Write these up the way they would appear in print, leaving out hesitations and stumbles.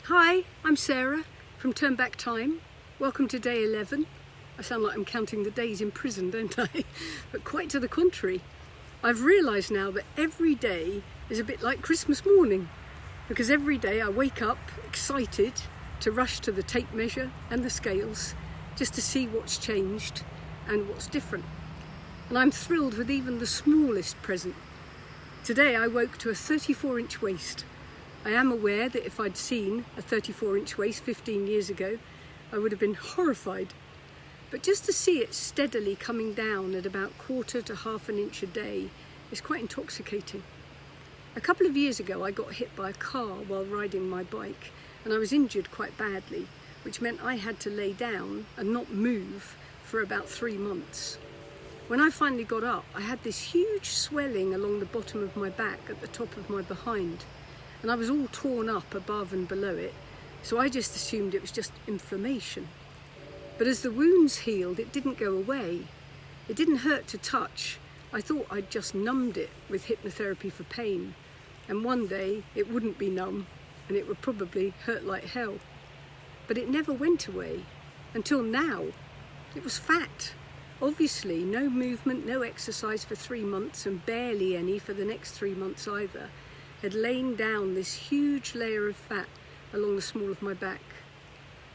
Hi, I'm Sarah from Turn Back Time. Welcome to day 11. I sound like I'm counting the days in prison, don't I? But quite to the contrary. I've realised now that every day is a bit like Christmas morning, because every day I wake up excited to rush to the tape measure and the scales just to see what's changed and what's different. And I'm thrilled with even the smallest present. Today I woke to a 34-inch waist. I am aware that if I'd seen a 34-inch waist 15 years ago, I would have been horrified. But just to see it steadily coming down at about 1/4 to 1/2 an inch a day is quite intoxicating. A couple of years ago I got hit by a car while riding my bike, and I was injured quite badly, which meant I had to lay down and not move for about 3 months. When I finally got up, I had this huge swelling along the bottom of my back at the top of my behind. And I was all torn up above and below it, so I just assumed it was just inflammation. But as the wounds healed, it didn't go away. It didn't hurt to touch. I thought I'd just numbed it with hypnotherapy for pain, and one day it wouldn't be numb, and it would probably hurt like hell. But it never went away, until now. It was fat. Obviously, no movement, no exercise for 3 months, and barely any for the next 3 months either, had lain down this huge layer of fat along the small of my back.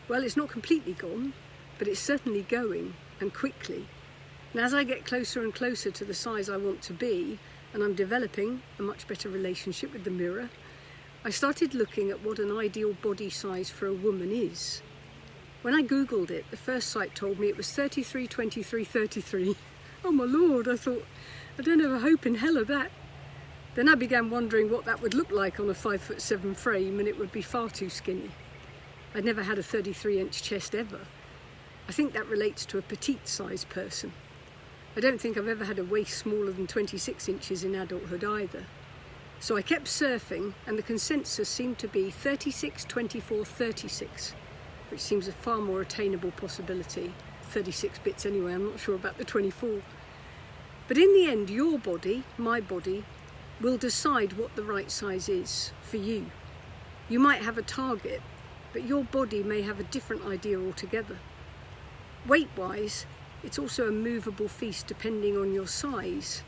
Well, it's not completely gone, but it's certainly going, and quickly. And as I get closer and closer to the size I want to be, and I'm developing a much better relationship with the mirror, I started looking at what an ideal body size for a woman is. When I googled it, the first site told me it was 33, 23, 33. Oh my lord, I thought, I don't have a hope in hell of that. Then I began wondering what that would look like on a 5'7" frame, and it would be far too skinny. I'd never had a 33-inch chest ever. I think that relates to a petite-sized person. I don't think I've ever had a waist smaller than 26 inches in adulthood either. So I kept surfing, and the consensus seemed to be 36, 24, 36, which seems a far more attainable possibility. 36 bits anyway, I'm not sure about the 24. But in the end, your body, my body, will decide what the right size is for you. You might have a target, but your body may have a different idea altogether. Weight-wise, it's also a movable feast depending on your size.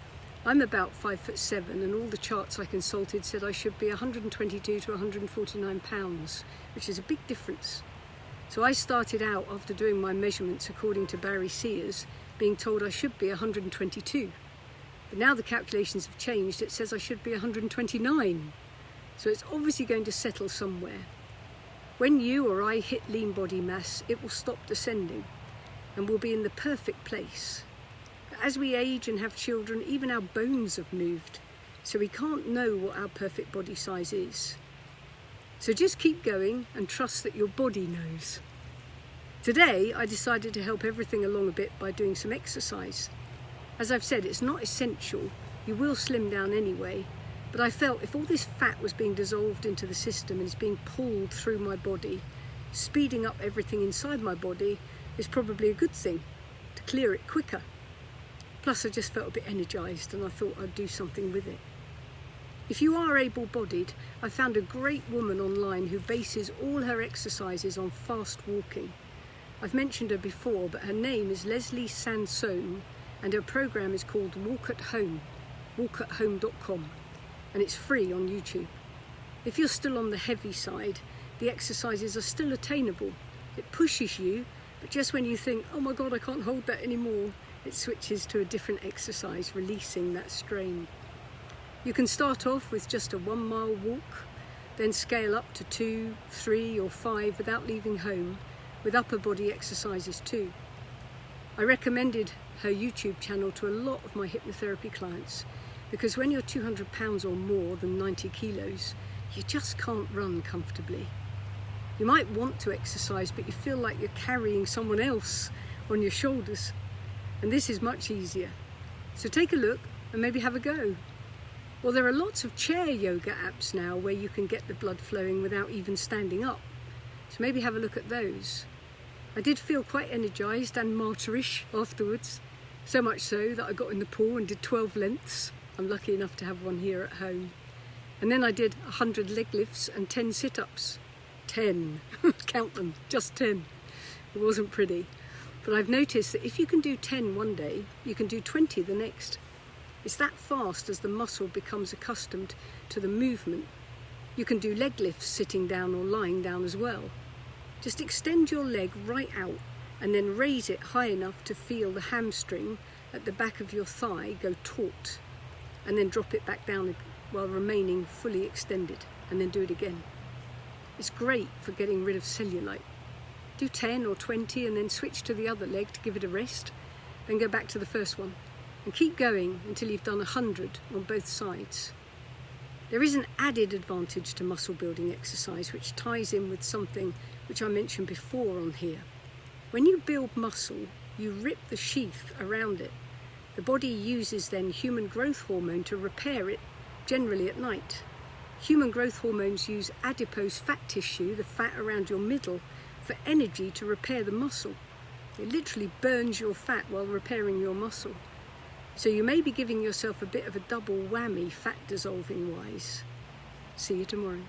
I'm about 5'7", and all the charts I consulted said I should be 122 to 149 pounds, which is a big difference. So I started out, after doing my measurements according to Barry Sears, being told I should be 122. But now the calculations have changed, it says I should be 129. So it's obviously going to settle somewhere. When you or I hit lean body mass, it will stop descending and we'll be in the perfect place. But as we age and have children, even our bones have moved, so we can't know what our perfect body size is. So just keep going and trust that your body knows. Today, I decided to help everything along a bit by doing some exercise. As I've said, it's not essential, you will slim down anyway, but I felt if all this fat was being dissolved into the system and is being pulled through my body, speeding up everything inside my body is probably a good thing, to clear it quicker. Plus I just felt a bit energised and I thought I'd do something with it. If you are able-bodied, I found a great woman online who bases all her exercises on fast walking. I've mentioned her before, but her name is Leslie Sansone, and her program is called Walk at Home, walkathome.com, and it's free on YouTube. If you're still on the heavy side, the exercises are still attainable. It pushes you, but just when you think, oh my God, I can't hold that anymore, it switches to a different exercise, releasing that strain. You can start off with just a 1 mile walk, then scale up to 2, 3 or 5 without leaving home, with upper body exercises too. I recommended her YouTube channel to a lot of my hypnotherapy clients because when you're 200 pounds or more than 90 kilos, you just can't run comfortably. You might want to exercise, but you feel like you're carrying someone else on your shoulders. And this is much easier. So take a look and maybe have a go. Well, there are lots of chair yoga apps now where you can get the blood flowing without even standing up. So maybe have a look at those. I did feel quite energised and martyrish afterwards, so much so that I got in the pool and did 12 lengths. I'm lucky enough to have one here at home. And then I did 100 leg lifts and 10 sit-ups. 10. Count them, just 10. It wasn't pretty. But I've noticed that if you can do 10 one day, you can do 20 the next. It's that fast as the muscle becomes accustomed to the movement. You can do leg lifts sitting down or lying down as well. Just extend your leg right out and then raise it high enough to feel the hamstring at the back of your thigh go taut, and then drop it back down while remaining fully extended, and then do it again. It's great for getting rid of cellulite. Do 10 or 20 and then switch to the other leg to give it a rest, then go back to the first one and keep going until you've done 100 on both sides. There is an added advantage to muscle building exercise which ties in with something which I mentioned before on here. When you build muscle, you rip the sheath around it. The body uses then human growth hormone to repair it, generally at night. Human growth hormones use adipose fat tissue, the fat around your middle, for energy to repair the muscle. It literally burns your fat while repairing your muscle. So you may be giving yourself a bit of a double whammy fat dissolving wise. See you tomorrow.